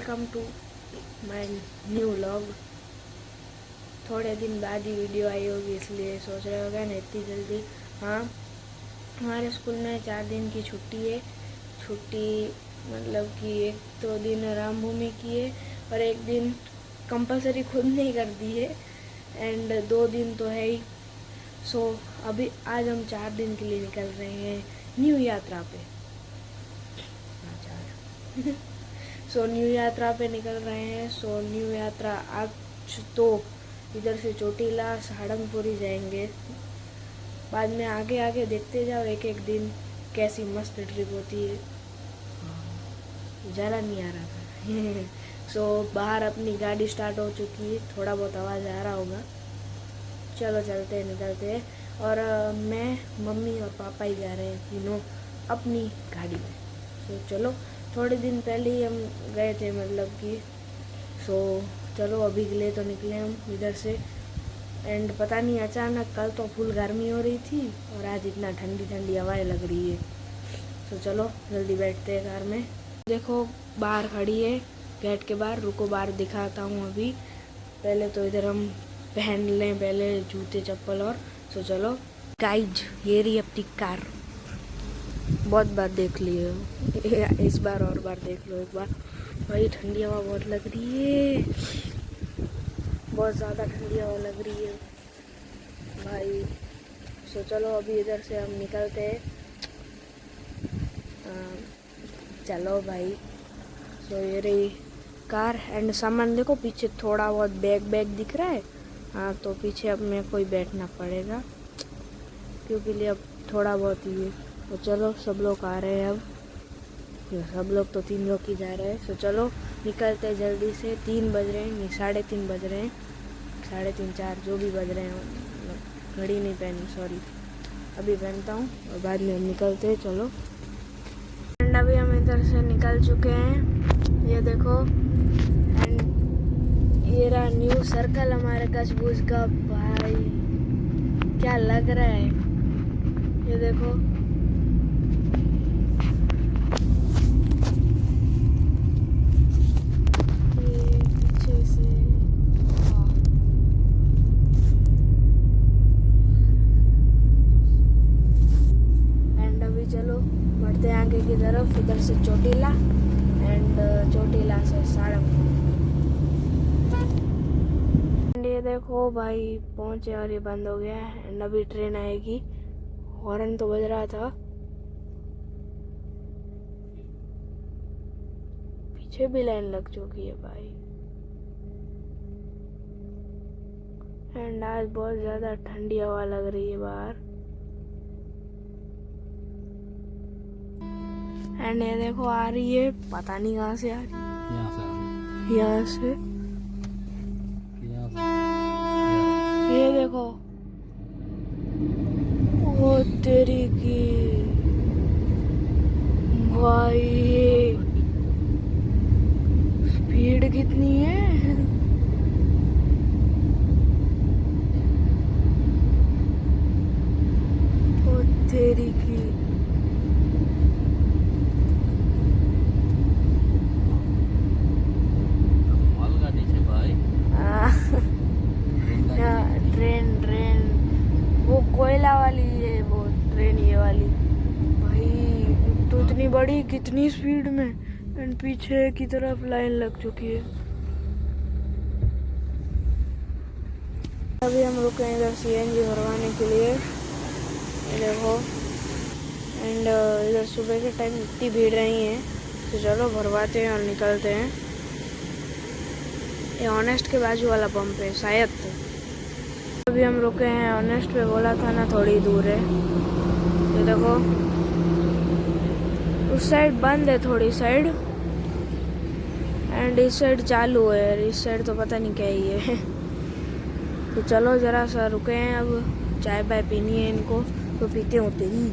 Welcome to my new vlog. थोड़े दिन बाद ही वीडियो आई होगी इसलिए सोच रहे होगा ना इतनी जल्दी। हाँ, हमारे स्कूल में 4 दिन की छुट्टी है। छुट्टी मतलब कि एक तो दिन रामभूमि की है और एक दिन कंपलसरी खुद नहीं कर दी है एंड 2 दिन तो है ही। सो अभी आज हम 4 दिन के लिए निकल रहे हैं न्यू यात्रा पे। सो न्यू यात्रा पे निकल रहे हैं। सो न्यू यात्रा आज तो इधर से चोटीला सारंगपुर ही जाएंगे। बाद में आगे आगे देखते जाओ एक एक दिन कैसी मस्त ट्रिप होती है। ज़्यादा नहीं आ रहा था। सो बाहर अपनी गाड़ी स्टार्ट हो चुकी है, थोड़ा बहुत आवाज़ आ रहा होगा। चलो चलते हैं, निकलते हैं। और मैं मम्मी और पापा ही जा रहे हैं तीनों अपनी गाड़ी में। सो चलो, थोड़े दिन पहले ही हम गए थे मतलब कि। सो चलो अभी के लिए तो निकले हम इधर से। एंड पता नहीं अचानक कल तो फुल गर्मी हो रही थी और आज इतना ठंडी ठंडी हवाएं लग रही है। तो चलो जल्दी बैठते हैं कार में। देखो बाहर खड़ी है गेट के बाहर, रुको बाहर दिखाता हूँ अभी। पहले तो इधर हम पहन लें पहले जूते चप्पल और। सो चलो गाइज, ये रही अपनी कार। बहुत बार देख लिए हो, इस बार और बार देख लो एक बार। भाई ठंडी हवा बहुत लग रही है, बहुत ज़्यादा ठंडी हवा लग रही है भाई। सो चलो अभी इधर से हम निकलते हैं। चलो भाई। सो ये रही कार एंड सामान देखो पीछे थोड़ा बहुत बैग दिख रहा है। हाँ, तो पीछे अब मेरे को ही बैठना पड़ेगा क्योंकि लिए अब थोड़ा बहुत ही है। तो चलो सब लोग आ रहे हैं अब। सब लोग तो 3 लोग ही जा रहे हैं। तो चलो निकलते जल्दी से। 3 बज रहे हैं, नहीं 3:30 बज रहे हैं, 3:30 4 जो भी बज रहे हैं। घड़ी नहीं पहनी, सॉरी, अभी पहनता हूँ और बाद में हम निकलते हैं। चलो एंड अभी हम इधर से निकल चुके हैं, ये देखो। एंड ये रहा न्यू सर्कल हमारे कछबूज का। भाई क्या लग रहा है, ये देखो। ये पीछे से एंड अभी चलो बढ़ते हैं आगे की तरफ। इधर से चोटीला एंड चोटीला से सारंगपुर। ये देखो भाई पहुंचे और ये बंद हो गया है एंड अभी ट्रेन आएगी। हॉर्न तो बज रहा था, पीछे भी लाइन लग चुकी है भाई। एंड आज बहुत ज्यादा ठंडी हवा लग रही है बाहर। एंड ये देखो आ रही है, पता नहीं कहाँ से आ रही है, यहाँ से। ये देखो, ओ तेरी की भाई, स्पीड कितनी है। ओ तेरी की ट्रेन वो कोयला वाली है, वो ट्रेन ये वाली भाई। तो इतनी बड़ी, कितनी स्पीड में। एंड पीछे की तरफ लाइन लग चुकी है। अभी हम रुके हैं इधर सीएनजी भरवाने के लिए, ये देखो। एंड इधर सुबह के टाइम इतनी भीड़ नहीं है, तो चलो भरवाते हैं और निकलते हैं। ये ऑनेस्ट के बाजू वाला पंप है शायद। तो अभी हम रुके हैं ऑनेस्ट पे, बोला था ना थोड़ी दूर है। ये देखो उस साइड बंद है थोड़ी साइड एंड इस साइड चालू है। इस साइड तो पता नहीं क्या ही है। तो चलो जरा सा रुके हैं, अब चाय बाय पीनी है इनको, तो पीते होते ही।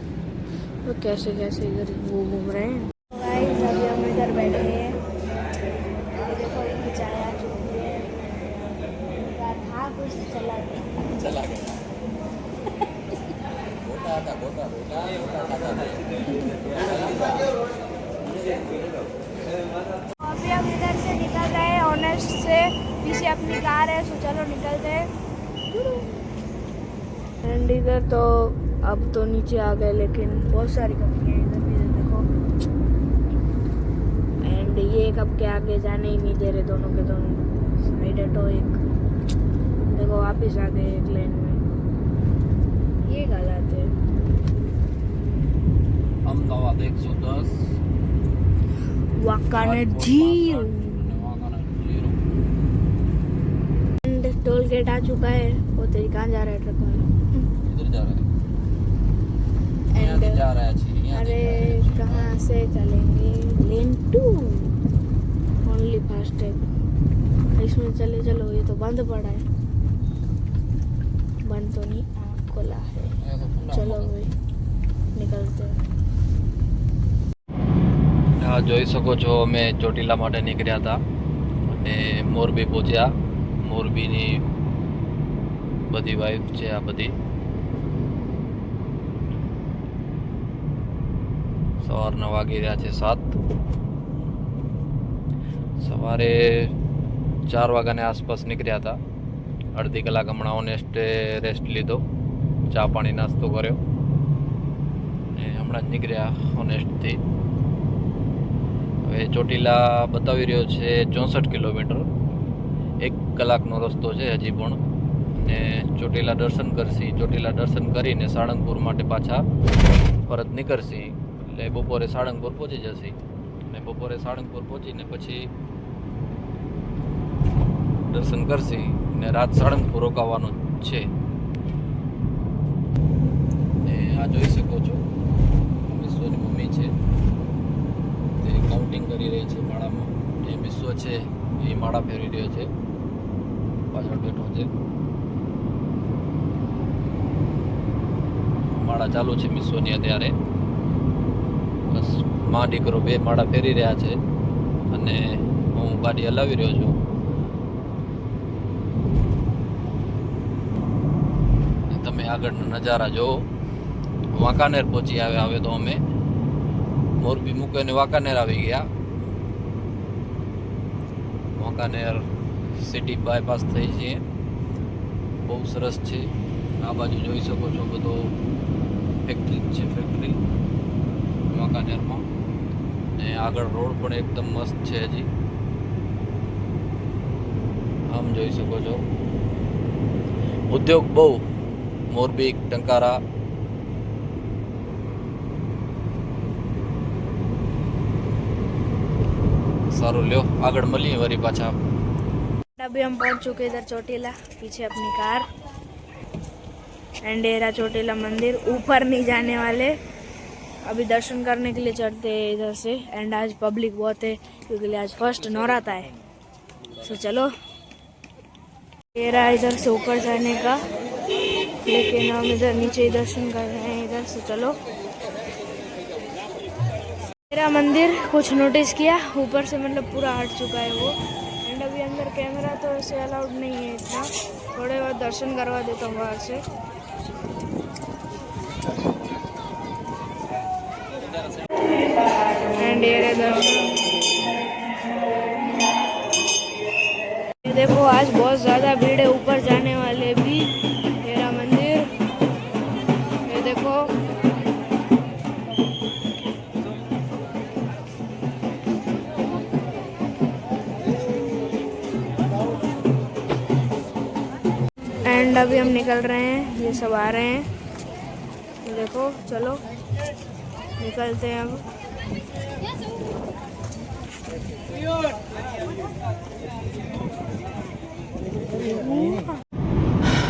तो कैसे कैसे इधर वो घूम रहे हैं। अभी हम इधर बैठे हैं, देखो इनकी चाय आ चुकी है। था कुछ चला गया। अभी हम इधर से पीछे अपनी कार है। सो चलो निकलते हैं। एंड इधर तो अब तो नीचे आ गए, लेकिन बहुत सारी कंपनियाँ इधर भी देखो। एंड ये कब के आगे जाने ही नहीं दे रहे, दोनों के दोनों साइड ऑटो। एक देखो वापिस आ गए एक लाइन में। ये हालात है। અમદાવાદ 110 वाकानेर झील। एंड टोल गेट आ चुका है। वो तेरी कहाँ जा रहा है ट्रक वाला? इधर जा रहे हैं एंड जा रहा है अरे कहाँ से चलेंगे? लेन 2 ओनली फास्टैग इसमें चले। चलो ये तो बंद पड़ा है। बंद तो नहीं, खोला है। चलो भाई निकलते हैं। આ જોઈ શકો છો અમે ચોટીલા માટે નીકળ્યા હતા અને મોરબી પહોંચ્યા. મોરબીની બધી વાઇફ છે આ બધી. સવારના વાગી રહ્યા છે 7. સવારે 4 વાગ્યાની આસપાસ નીકળ્યા હતા. અડધી કલાક હમણાં ઓનેસ્ટે રેસ્ટ લીધો, ચા પાણી નાસ્તો કર્યો અને હમણાં જ નીકળ્યા ઓનેસ્ટથી. હવે ચોટીલા બતાવી રહ્યો છે 64 કિલોમીટર. 1 કલાકનો રસ્તો છે હજી પણ. ને ચોટીલા દર્શન કરશી. ચોટીલા દર્શન કરીને સાળંગપુર માટે પાછા પરત નીકળશી. એટલે બપોરે સાળંગપુર પહોંચી જશી. અને બપોરે સાળંગપુર પહોંચીને પછી દર્શન કરશી ને રાત સાળંગપુર રોકાવાનું છે. ને આ જોઈ શકો છો વિશ્વની મમ્મી છે, તે કાઉન્ટિંગ કરી રહી છે માળામાં. એ વિશ્વ છે એ માળા ફેરવી રહ્યો છે, પાછળ બેઠો છે. માળા ચાલુ છે વિશ્વની અત્યારે. બસ મા દીકરો બે માળા ફેરી રહ્યા છે અને હું ગાડી હલાવી રહ્યો છું. તમે આગળના નજારા જુઓ. વાંકાનેર પહોંચી આવ્યા. હવે તો અમે મોરબી મૂકીને વાંકાનેર આવી ગયા. વાંકાનેર સિટી બાયપાસ થઈ છે. બહુ સરસ છે. આ બાજુ જોઈ શકો છો બધો ફેક્ટરી જ છે, ફેક્ટરી વાંકાનેરમાં. ને આગળ રોડ પણ એકદમ મસ્ત છે હજી. આમ જોઈ શકો છો ઉદ્યોગ બહુ. મોરબી, ટંકારા. સારું લ્યો, આગળ મળીએ વરી પાછા. अभी हम पहुंच चुके इधर चोटीला, पीछे अपनी कार। एंड डेरा चोटीला मंदिर। ऊपर नहीं जाने वाले, अभी दर्शन करने के लिए चढ़ते हैं इधर से। एंड आज पब्लिक बहुत है क्योंकि आज फर्स्ट नवराता है। सो चलो, डेरा इधर से ऊपर जाने का, लेकिन हम इधर नीचे ही दर्शन कर रहे हैं इधर से। चलो, मेरा मंदिर कुछ नोटिस किया ऊपर से, मतलब पूरा हट चुका है वो। एंड अभी अंदर कैमरा तो ऐसे अलाउड नहीं है इतना। थोड़े बहुत दर्शन करवा देता हूँ बाहर से। एंड ये रहे दर्शन। ये देखो आज बहुत ज़्यादा भीड़ है ऊपर जाने वाले भी। मेरा मंदिर ये देखो। एंड अभी हम निकल रहे हैं, ये सब आ रहे हैं। देखो चलो निकलते हैं अब।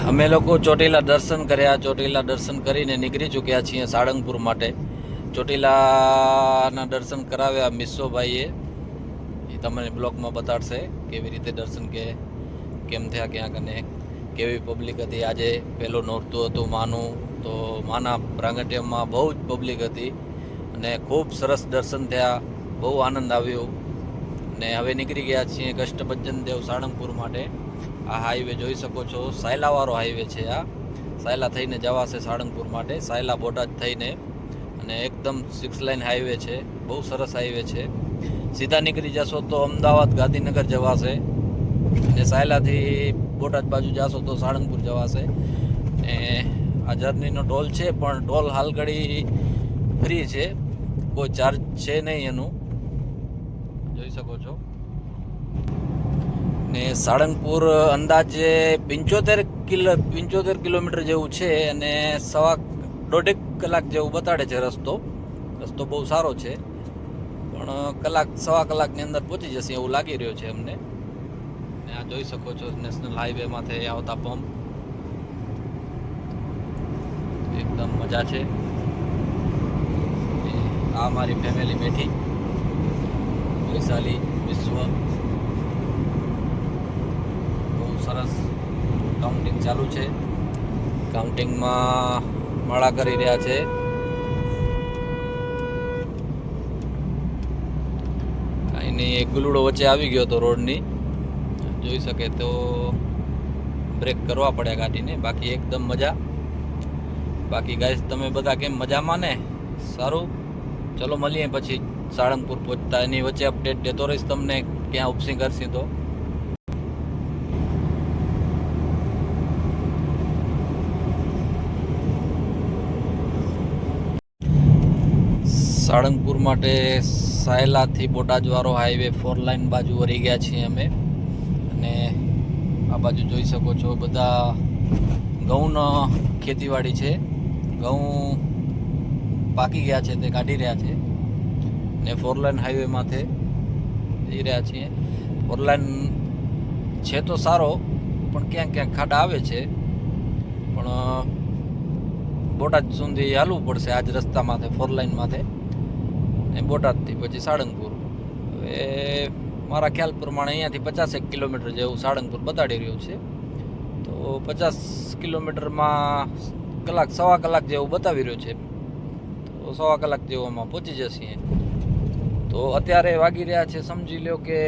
અમે લોકો ચોટીલા દર્શન કર્યા. ચોટીલા દર્શન કરીને નીકળી ચૂક્યા છીએ સાળંગપુર માટે. ચોટીલાના દર્શન કરાવ્યા મિશ્રોભાઈએ. એ તમને બ્લોગમાં બતાડશે કેવી રીતે દર્શન કેમ થયા, ક્યાં કને કેવી પબ્લિક હતી. આજે પહેલું નોરતું હતું માનું, તો માના પ્રાગટ્યમાં બહુ જ પબ્લિક હતી અને ખૂબ સરસ દર્શન થયા. બહુ આનંદ આવ્યો. ને હવે નીકળી ગયા છીએ કષ્ટભંજન દેવ સાળંગપુર માટે. આ હાઈવે જોઈ શકો છો, સાયલાવાળો હાઈવે છે. આ સાયલા થઈને જવાશે સાળંગપુર માટે, સાયલા બોટાદ થઈને. અને એકદમ 6 લાઇન હાઈવે છે, બહુ સરસ હાઈવે છે. સીધા નીકળી જશો તો અમદાવાદ ગાંધીનગર જવાશે. અને સાયલાથી બોટાદ બાજુ જાશો તો સાળંગપુર જવાશે. ને આ જર્નીનો ટોલ છે, પણ ટોલ હાલ ઘડી ફ્રી છે, કોઈ ચાર્જ છે નહીં એનું, જોઈ શકો છો. ને સાળંગપુર અંદાજે 75 કિલોમીટર જેવું છે અને દોઢેક કલાક જેવું બતાડે છે રસ્તો બહુ સારો છે, પણ સવા કલાકની અંદર પહોંચી જશે એવું લાગી રહ્યું છે અમને. ને આ જોઈ શકો છો નેશનલ હાઈવે માંથી આવતા પંપ, એકદમ મજા છે. આ મારી ફેમિલી બેઠી, વૈશાલી, વિશ્વ, બહુ સરસ કાઉન્ટિંગ ચાલુ છે. કાઉન્ટિંગમાં માળા કરી રહ્યા છે. કાંઈ નહીં, એક ગુલુડો વચ્ચે આવી ગયો હતો રોડની, જોઈ શકે તો બ્રેક કરવા પડ્યા ગાડીને, બાકી એકદમ મજા. બાકી ગાઈસ તમે બધા કેમ મજામાં ને? સારું, ચલો મળીએ પછી સાળંગપુર પહોંચતા, એની વચ્ચે અપડેટ દેતો રહીશ તમને ક્યાં ઉપસી કરશી. તો સાળંગપુર માટે સાયલાથી બોટાદ વાળો હાઈવે 4 લાઇન બાજુ વળી ગયા છીએ અમે. અને આ બાજુ જોઈ શકો છો બધા ઘઉંનો ખેતીવાડી છે, ઘઉં પાકી ગયા છે તે કાઢી રહ્યા છે. ને 4 લાઇન હાઈવે માથે જઈ રહ્યા છીએ. 4 લાઇન છે તો સારો, પણ ક્યાંક ક્યાંક ખાડા આવે છે, પણ બોટાદ સુધી હાલવું પડશે આજ રસ્તા માથે 4 લાઇન માથે, ને બોટાદથી પછી સાળંગપુર. હવે મારા ખ્યાલ પ્રમાણે અહીંયાથી 50 કિલોમીટર જેવું સાળંગપુર બતાડી રહ્યું છે, તો 50 કિલોમીટરમાં સવા કલાક જેવું બતાવી રહ્યું છે, તો સવા કલાક જેવામાં પહોંચી જશે. તો અત્યારે વાગી રહ્યા છે, સમજી લો કે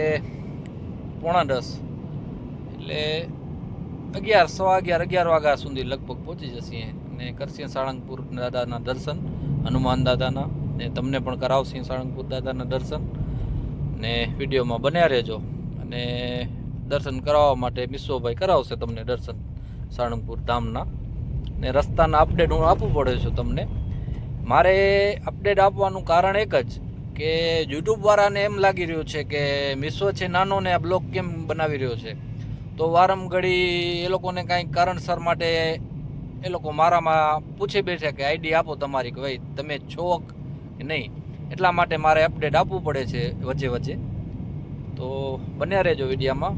9:45, એટલે 11 વાગ્યા સુધી લગભગ પહોંચી જશે. ને કરશે સાળંગપુર દાદાના દર્શન, હનુમાન દાદાના, ને તમને પણ કરાવશે સાળંગપુર દાદાના દર્શન. ને વિડીયોમાં બન્યા રહેજો, અને દર્શન કરાવવા માટે મિશ્વભાઈ કરાવશે તમને દર્શન સાળંગપુર ધામના. ને રસ્તાના અપડેટ હું આપવું પડે છે તમને. મારે અપડેટ આપવાનું કારણ એક જ, કે યુટ્યુબવાળાને એમ લાગી રહ્યું છે કે મિશ્વ છે નાનો ને આ બ્લોગ કેમ બનાવી રહ્યો છે, તો વારંઘડી એ લોકોને કાંઈક કારણસર માટે એ લોકો મારામાં પૂછી બેઠે કે આઈડી આપો તમારી, કે ભાઈ તમે છો કે નહીં, એટલા માટે મારે અપડેટ આપવું પડે છે વચ્ચે વચ્ચે. તો બન્યા રહેજો વિડીયામાં.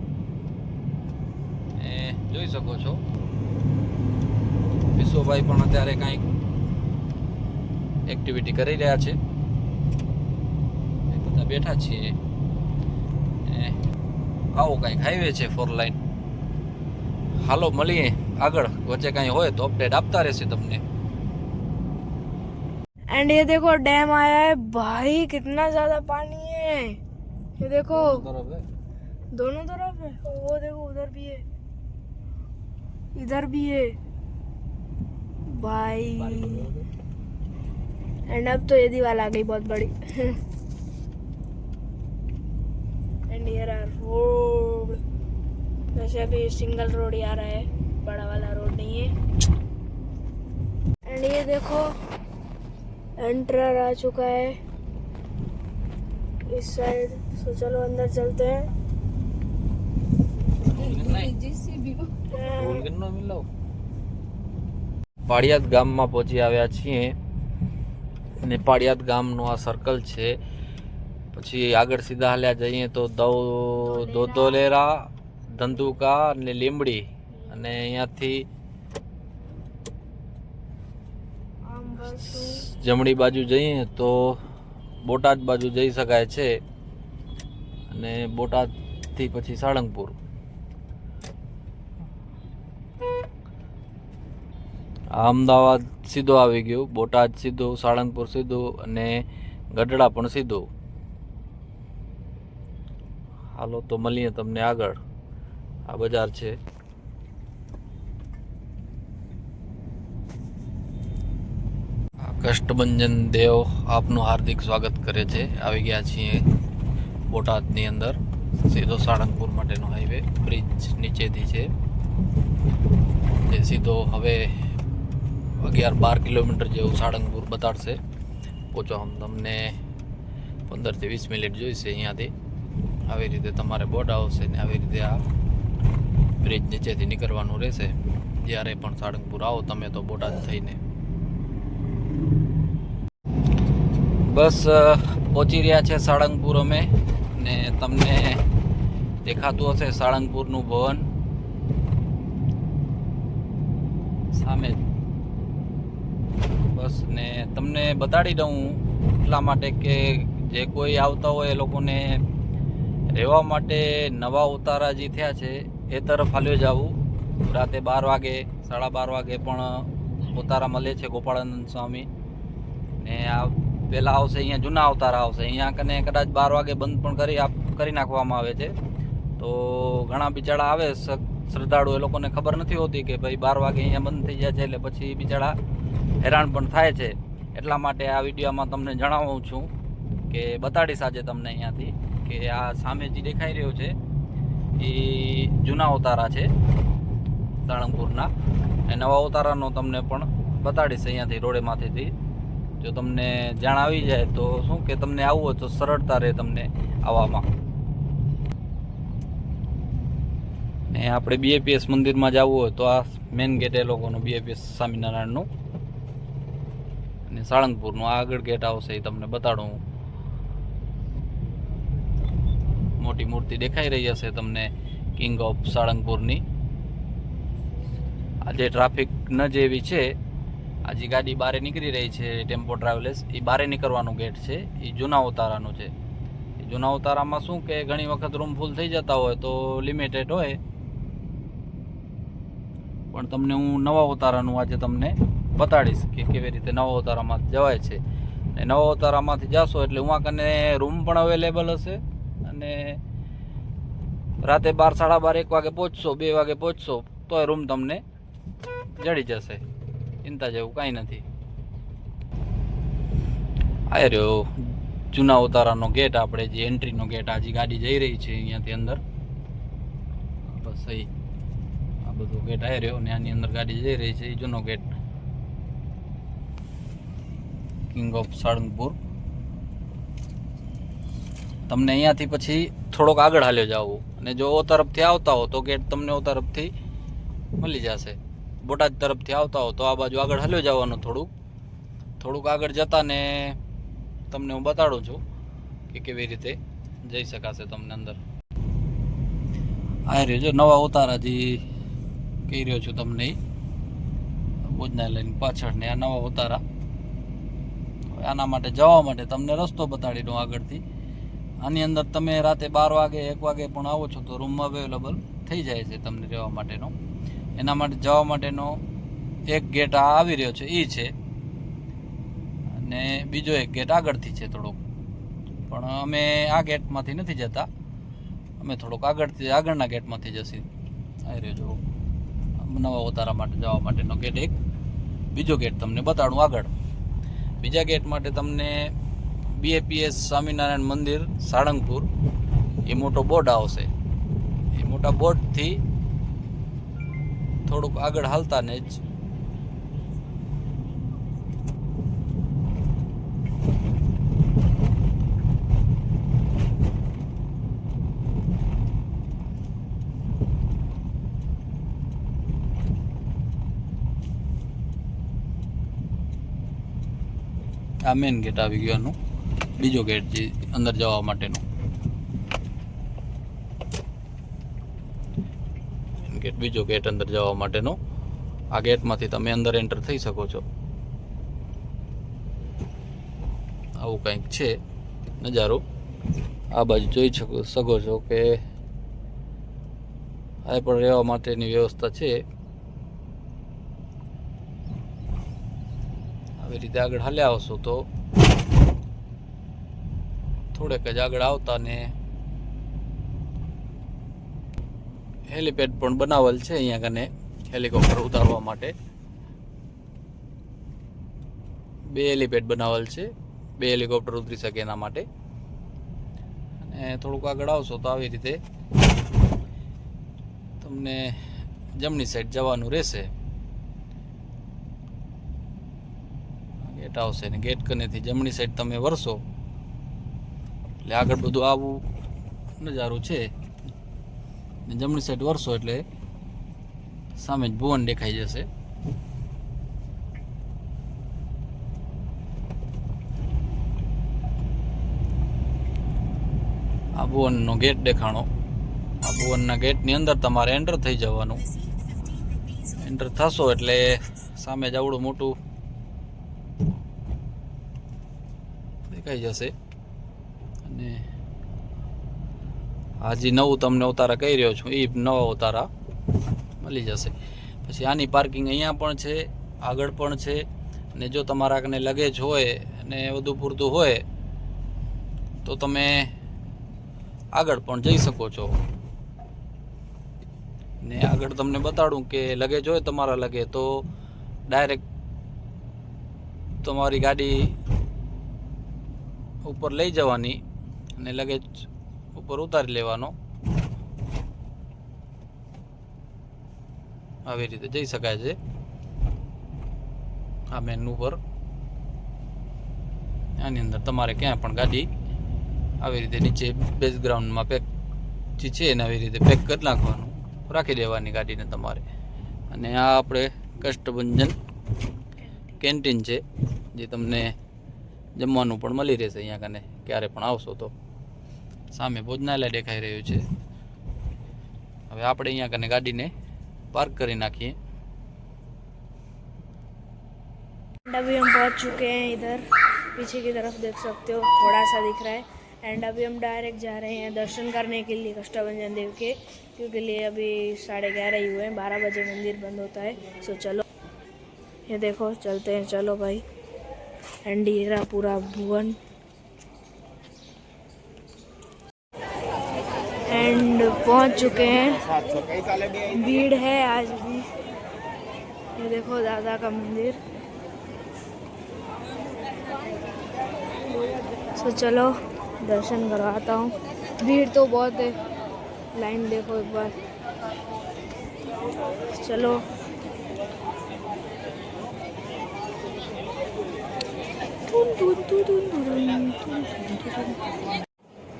એ જોઈ શકો છો વિશ્વભાઈ પણ અત્યારે કાંઈક એક્ટિવિટી કરી રહ્યા છે, એ બધા બેઠા છીએ. આવો કાંઈક હાઈવે છે 4 લાઇન. હાલો મળીએ આગળ, વચ્ચે કાંઈ હોય તો અપડેટ આપતા રહેશે તમને. एंड ये देखो डैम आया है भाई, कितना ज्यादा पानी है, ये देखो दोनों तरफ है, वो देखो उधर भी है, इधर भी है भाई. एंड अब तो ये दीवार आ गई बहुत बड़ी. एंड हियर आर रोड, वैसे अभी सिंगल रोड ही आ रहा है, बड़ा वाला रोड नहीं है. एंड ये देखो एंटर आ चुका है इस साइड. तो चलो अंदर चलते हैं. પાળિયાદ ગામમાં પહોંચી આવ્યા છીએ, અને પાળિયાદ ગામનો આ સર્કલ છે. પછી આગળ સીધા હાલ્યા જઈએ તો દોધોલેરા, ધંધુકા અને લીંબડી, અને અહીંયાથી જમણી બાજુ જઈએ તો બોટાદ બાજુ જઈ શકાય છે, અને બોટાદથી પછી સાળંગપુર. અમદાવાદ સીધો આવી ગયું, બોટાદ સીધું, સાળંગપુર સીધું, અને ગઢડા પણ સીધું. હાલો તો મળીએ તમને આગળ. આ બજાર છે. કષ્ટભંજન દેવ આપનું હાર્દિક સ્વાગત કરે છે. આવી ગયા છીએ બોટાદની અંદર. સીધો સાળંગપુર માટેનો હાઈવે બ્રિજ નીચેથી છે, જે સીધો હવે 11-12 કિલોમીટર જેવું સાળંગપુર બતાડશે. પહોંચવામાં તમને 15 થી 20 મિનિટ જોઈશે અહીંયાથી. આવી રીતે તમારે બોટ આવશે ને આવી રીતે આ બ્રિજ નીચેથી નીકળવાનું રહેશે. જ્યારે પણ સાળંગપુર આવો તમે તો બોટાદ થઈને. બસ પહોંચી રહ્યા છે સાળંગપુર અમે, ને તમને દેખાતું હશે સાળંગપુરનું ભવન સામે. બસ ને તમને બતાડી દઉં એટલા માટે કે જે કોઈ આવતા હોય એ લોકોને રહેવા માટે નવા ઉતારા જે થયા છે એ તરફ હાલ્યો જવું. રાતે 12 વાગે 12:30 વાગે પણ ઉતારા મળે છે ગોપાળાનંદ સ્વામી. ને આ પહેલાં આવશે અહીંયા જૂના ઉતારા આવશે. અહીંયા કને કદાચ 12 વાગે બંધ પણ કરી નાખવામાં આવે છે. તો ઘણા બિચારા આવે શ્રદ્ધાળુ, એ લોકોને ખબર નથી હોતી કે ભાઈ 12 વાગે અહીંયા બંધ થઈ જાય છે, એટલે પછી બિચારા હેરાન પણ થાય છે. એટલા માટે આ વિડીયોમાં તમને જણાવું છું કે બતાડીશ આજે તમને અહીંયાથી કે આ સામે જે દેખાઈ રહ્યો છે એ જૂના ઉતારા છે સાળંગપુરના. એ નવા ઉતારાનો તમને પણ બતાડીશ અહીંયાથી રોડેમાંથી. જો તમને જાણ આવી જાય તો શું કે તમને આવવું હોય તો સરળતા રહે તમને આવવામાં. ને આપણે BAPS મંદિરમાં જવું હોય તો આ મેઇન ગેટ એ લોકોનું BAPS સ્વામિનારાયણનું, અને સાળંગપુરનું આગળ ગેટ આવશે એ તમને બતાડું. મોટી મૂર્તિ દેખાઈ રહી હશે તમને કિંગ ઓફ સાળંગપુરની. આજે ટ્રાફિક ન જેવી છે. આજે ગાડી બહાર નીકળી રહી છે ટેમ્પો ટ્રાવેલર્સ, એ બહાર નીકળવાનું ગેટ છે, એ જૂના ઉતારાનું છે. એ જૂના ઉતારામાં શું કે ઘણી વખત રૂમ ફૂલ થઈ જતા હોય તો લિમિટેડ હોય, પણ તમને હું નવા ઉતારાનું આજે તમને બતાડીશ કે કેવી રીતે નવા ઉતારામાં જવાય છે. અને નવા ઉતારામાંથી જશો એટલે ઉहाँ કને રૂમ પણ અવેલેબલ હશે, અને રાતે 12, 12:30, 1 વાગે પહોંચશો, 2 વાગે પહોંચશો તોય રૂમ તમને જડી જશે. ચિંતા જેવું કાંઈ નથી. આ રહ્યો જૂના ઉતારાનો ગેટ, આપણે જે એન્ટ્રીનો ગેટ. આજે ગાડી જઈ રહી છે અહીંયાથી અંદર. બસ અહીં આ બધો ગેટ આવી રહ્યો ને આની અંદર ગાડી જઈ રહી છે. એ જૂનો ગેટ કિંગ ઓફ સાળંગપુર. તમને અહીંયાથી પછી થોડોક આગળ હાલ્યો જવું, અને જો ઓ તરફથી આવતા હો તો ગેટ તમને ઓ તરફથી મળી જશે. બોટાદ તરફથી આવતા હો તો આ બાજુ આગળ હાલ્યો જવાનું. થોડુંક આગળ જતા ને તમને હું બતાડું છું કે કેવી રીતે જઈ શકાશે તમને અંદર. આ રહ્યો જો નવા ઉતારા જે કહી રહ્યો છું તમને, ભોજનાલયની પાછળ ને આ નવા ઉતારા. આના માટે જવા માટે તમને રસ્તો બતાડી દઉં આગળથી. આની અંદર તમે રાતે 12 વાગે 1 વાગે પણ આવો છો તો રૂમ અવેલેબલ થઈ જાય છે તમને રહેવા માટેનો. એના માટે જવા માટેનો એક ગેટ આ આવી રહ્યો છે એ છે, અને બીજો એક ગેટ આગળથી છે થોડોક. પણ અમે આ ગેટમાંથી નથી જતા, અમે થોડોક આગળના ગેટમાંથી જશે. આવી રહ્યો જો નવા ઉતારા માટે જવા માટેનો ગેટ એક. બીજો ગેટ તમને બતાડું આગળ. બીજા ગેટ માટે તમને BAPS સ્વામિનારાયણ મંદિર સાળંગપુર એ મોટો બોર્ડ આવશે. એ મોટા બોર્ડથી થોડુંક આગળ હાલતા ને જ આ મેઇન ગેટ આવી ગયો એનું. બીજો ગેટ જે અંદર જવા માટેનો ગેટ, બીજો ગેટ અંદર જવા માટેનો. આ ગેટમાંથી તમે અંદર એન્ટર થઈ શકો છો. આવું કંઈક છે નજારો. આ બાજુ જોઈ શકો છો કે આ પણ રહેવા માટેની વ્યવસ્થા છે. આવી રીતે આગળ હાલ્યા આવશો તો થોડેક જ આગળ આવતા ને હેલિપેડ પણ બનાવેલ છે અહીંયા કને હેલિકોપ્ટર ઉતારવા માટે. 2 હેલિપેડ બનાવેલ છે, 2 હેલિકોપ્ટર ઉતરી શકે એના માટે. અને થોડુંક આગળ આવશો તો આવી રીતે તમને જમણી સાઈડ જવાનું રહેશે. ગેટ આવશે ને ગેટ કનેથી જમણી સાઈડ તમે વરસો એટલે આગળ બધું આવું નજારું છે. ને જમણી સાઈડ વરસો એટલે સામે જ ભુવન દેખાઈ જશે. આ ભુવનનો ગેટ દેખાણો. આ ભુવનના ગેટની અંદર તમારે એન્ટર થઈ જવાનું. એન્ટર થશો એટલે સામે જ આવડું મોટું દેખાઈ જશે. અને હજી નવું તમને ઉતારા કહી રહ્યો છું, એ નવા ઉતારા મળી જશે. પછી આની પાર્કિંગ અહીંયા પણ છે, આગળ પણ છે. અને જો તમારા કને લગેજ હોય અને વધુ પૂરતું હોય તો તમે આગળ પણ જઈ શકો છો. ને આગળ તમને બતાડું કે લગેજ હોય તમારા લગે તો ડાયરેક્ટ તમારી ગાડી ઉપર લઈ જવાની અને લગેજ ઉપર ઉતારી લેવાનો. આવી રીતે જઈ શકાય છે. આ મેન ઉપર આની અંદર તમારે ક્યાં પણ ગાડી આવી રીતે નીચે બેકગ્રાઉન્ડમાં પેક જે છે ને આવી રીતે પેક કરી નાખવાનું, રાખી દેવાની ગાડીને તમારે. અને આ આપણે કષ્ટભંજન કેન્ટીન છે, જે તમને જમવાનું પણ મળી રહેશે અહીંયા કને ક્યારે પણ આવશો તો. સામે ભોજનાલય દેખાઈ રહ્યું છે. હવે આપણે અહીંયા કને ગાડીને पार्क कर नाखिए. अभी हम पहुंच चुके हैं इधर, पीछे की तरफ देख सकते हो थोड़ा सा दिख रहा है. एंड अभी हम डायरेक्ट जा रहे हैं दर्शन करने के लिए कष्टभंजन देव के, क्योंकि लिए अभी 11:30 ही हुए हैं, 12 बजे मंदिर बंद होता है. सो चलो ये देखो चलते हैं, चलो भाई. एंड ये रहा पूरा भुवन. एंड पहुंच चुके हैं. भीड़ है आज भी. ये देखो दादा का मंदिर. तो चलो दर्शन करवाता हूँ. भीड़ तो बहुत है, लाइन देखो एक बार. चलो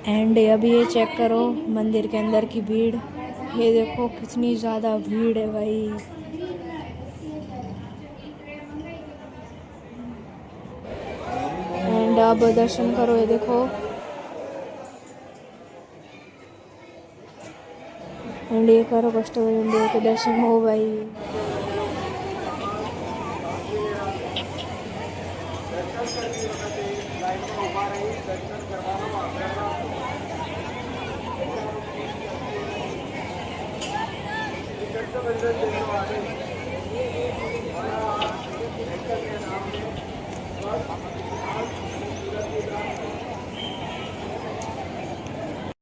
एंड अभी ये चेक करो मंदिर के अंदर की भीड़. ये देखो कितनी ज़्यादा भीड़ है भाई. एंड अब दर्शन करो. ये देखो एंड ये करो कष्टभंजन देव के दर्शन हो भाई.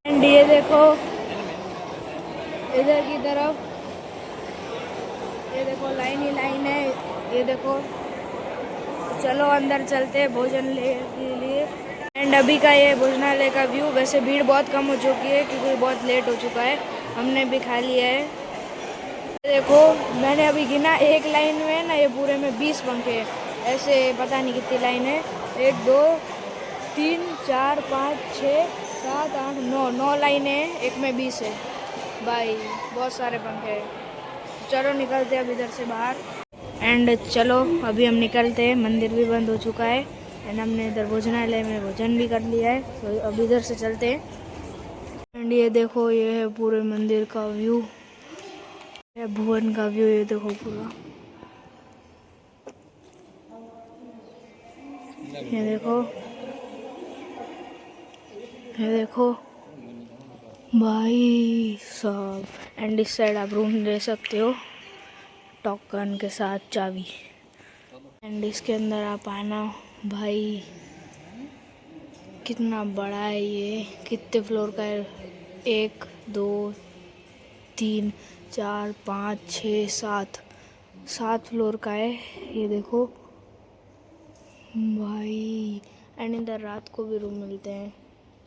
एंड ये देखो इधर की तरफ, ये देखो लाइन ही लाइन है. ये देखो चलो अंदर चलते हैं भोजन ले के लिए. एंड अभी का ये भोजनालय का व्यू. वैसे भीड़ बहुत कम हो चुकी है क्योंकि बहुत लेट हो चुका है, हमने भी खा लिया है. देखो मैंने अभी गिना, एक लाइन में ना ये पूरे में 20 पंखे हैं. ऐसे पता नहीं कितनी लाइन है, 1 2 3 4 5 6 7 8 9 लाइनें हैं, एक में 20 है भाई. बहुत सारे पंखे हैं. चलो निकलते हैं अब इधर से बाहर. एंड चलो अभी हम निकलते हैं. मंदिर भी बंद हो चुका है एंड हमने इधर भोजनालय में भोजन भी कर लिया है. तो अब इधर से चलते हैं. एंड ये देखो ये है पूरे मंदिर का व्यू, ये भुवन का व्यू. ये देखो पूरा, ये देखो, ये देखो भाई साहब. एंड इस साइड आप रूम ले सकते हो टोकन के साथ, चाबी. एंड इसके अंदर आप आना भाई. कितना बड़ा है ये, कितने फ्लोर का है? 1 2 3 4 5 6 7 फ्लोर का है. ये देखो भाई. एंड इधर रात को भी रूम मिलते हैं.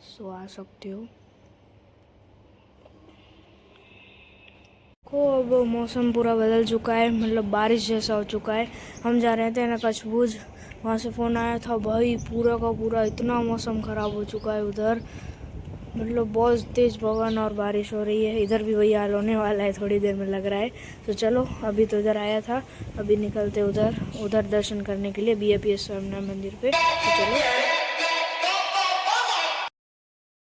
सो आ सकते हो। को अब मौसम पूरा बदल चुका है, मतलब बारिश जैसा हो चुका है। हम जा रहे थे ना कच्छ भुज, वहाँ से फ़ोन आया था भाई, पूरा का पूरा इतना मौसम ख़राब हो चुका है उधर, मतलब बहुत तेज़ पवन और बारिश हो रही है। इधर भी वही हाल होने वाला है, थोड़ी देर में लग रहा है। तो चलो, अभी तो इधर आया था, अभी निकलते उधर दर्शन करने के लिए BAPS स्वामीनारायण मंदिर पे। तो चलो।